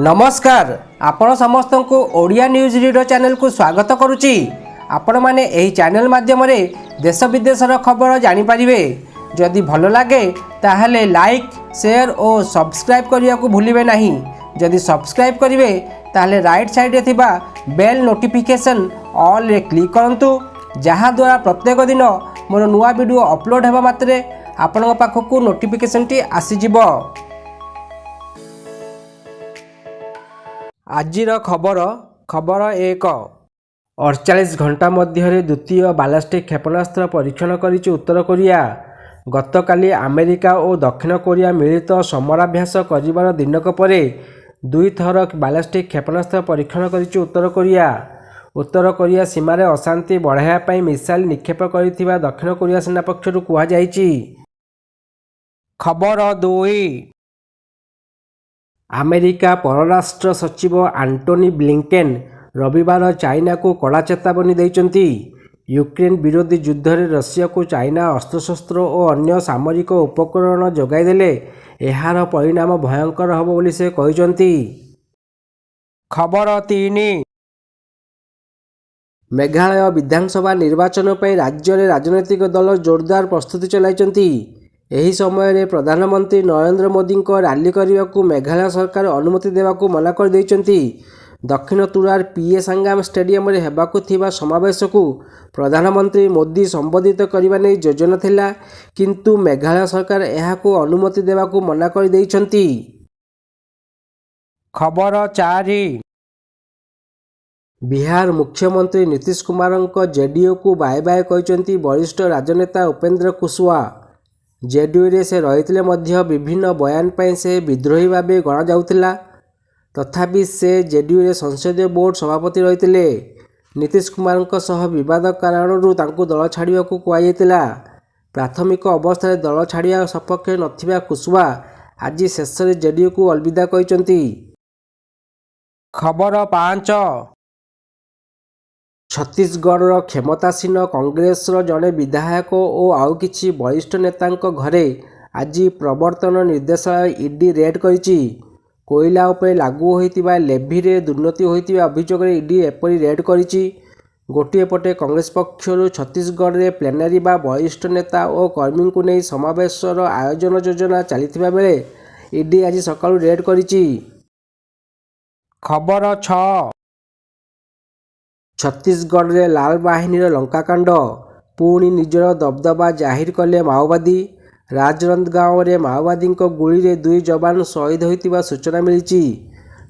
नमस्कार आपण समस्त को ओडिया न्यूज रीडर चैनल को स्वागत करुच्ची। आपण माने एही चैनल माध्यम रे देश विदेशर खबर जानि परिबे। जदि भल लागे ताहले लाइक शेयर और सब्सक्राइब करिया को भूलिबे नहीं। जदि सब्सक्राइब करिवे ताहले राइट साइड रे थिबा बेल नोटिफिकेशन ऑल रे क्लिक करंतु, जहाँ द्वारा प्रत्येक दिन मोर नुआ वीडियो अपलोड हेबा मात्रे आपण पाखकु नोटिफिकेशन टी आसीजिबो। आजिर खबर एक 48 घंटा मध्य द्वितीय बालास्टिक क्षेपणास्त्र परीक्षण करिछि उत्तर कोरिया। गतकाली अमेरिका और दक्षिण कोरिया मिलित समराभ्यास करिबार दिनक परे दुई थर बालास्टिक क्षेपणास्त्र परीक्षण करिछि उत्तर कोरिया। उत्तर कोरिया सीमार अशांति बढ़ाइबा पई मिसाइल निक्षेप करिथिबा दक्षिण कोरिया सेना पक्षरु कुहा जाइछि। खबर 2 अमेरिका परराष्ट्र सचिव आंटोनी ब्लिंकेन रविवार चाइना को कड़ा चेतावनी देइचंती। यूक्रेन विरोधी युद्ध में रशिया को चाइना अस्त्रशस्त्र और अन्य सामरिक उपकरण जोगाई देले एहार परिणाम भयंकर हबो बोली से कहिचंती। खबर 3 मेघालय विधानसभा निर्वाचन पर राज्य में राजनैतिक दल जोरदार प्रस्तुति चलाइचंती। एही समय रे प्रधानमंत्री नरेंद्र मोदी को रैली करने को मेघालय सरकार अनुमति देवाकू मना कर देइचंती। दक्षिण तुरार पीए सांगाम स्टेडियम रे हेबाकू थिबा समावेश को प्रधानमंत्री मोदी संबोधित करबा नै योजना थिला, किंतु मेघालय सरकार एहाकू अनुमति देवाकू मना कर देइचंती। खबर 4 बिहार मुख्यमंत्री नीतीश कुमार जेडीयू को बाय बाय कहते वरिष्ठ राजनेता उपेंद्र कुशवाहा। जेडीयू रे से रहितले मध्य विभिन्न बयान पर से विद्रोही भावे गणा जाउथिला, तथापि से जेडीयू रे संसदीय बोर्ड सभापति रहितले। नीतीश कुमार सह विवाद कारणरू तांकू दल छाड़िया को कुआଯାଇतिला। प्राथमिक अवस्था दल छाड़िया सपक्ष नथिबा कुशवाहा आज शेष में जेडीयू को अलविदा कहते। खबर 5 छत्तीसगढ़ क्षमतासीन कांग्रेस जड़े विधायक और आउ किछि वरिष्ठ नेता घरे आज प्रवर्तन निर्देशालय ईडी रेड करिछि। कोयला उपरे लागू होइतिबा लेभी रे दुर्नीति होइतिबा अभियोग रे ईडी एपरि रेड करिछि। गोटे पटे कांग्रेस पक्षरु छत्तीसगढ़ रे प्लेनारी बा वरिष्ठ नेता और कर्मी को नहीं समावेशर आयोजन योजना चलिथिबा बेले ईडी आज सकाळु रेड करिछि। खबर 6 छत्तीसगढ़ रे लाल बाहिनीर लंकाकांड पुणी निजर दबदबा जाहिर कले माओवादी। राजनांदगांव रे माओवादी गुली रे 2 जवान शहीद होइतिबा सूचना मिली।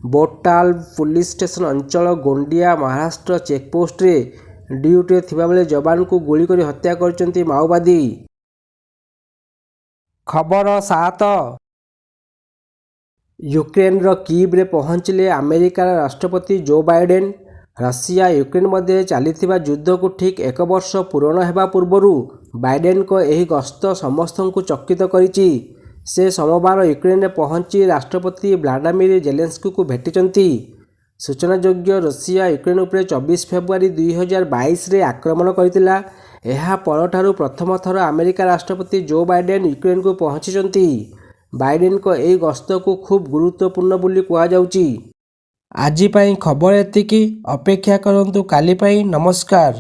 बोटाल पुलिस स्टेशन अंचल गोंडिया महाराष्ट्र चेकपोस्ट रे ड्यूटी थिबा बेले जवान को गुली कर हत्या करचंती माओवादी। खबर 7 यूक्रेन रो कीव रे पहुंचले अमेरिकार राष्ट्रपति जो बाइडेन। रशिया यूक्रेन मध्य चलता युद्ध को ठीक 1 वर्ष पूर्ण होगा पूर्व बाइडेन को यही गस्त समस्त को चकित करिछि। से सोमवार यूक्रेन में पहुंची राष्ट्रपति व्लादिमीर जेलेंस्की को भेटिचंती। सूचनायोग्य रशिया यूक्रेन उपर 24 फेब्रुआरी 2022 रे आक्रमण करथिला। एहा परठारु प्रथम थर अमेरिका राष्ट्रपति जो बाइडेन यूक्रेन को पहुंचीचंती। बाइडेन को यही गस्त को खूब गुरुत्वपूर्ण बोली कहा जाउछि। आजि पई खबर एतिकी, अपेक्षा करंतु काली पई। नमस्कार।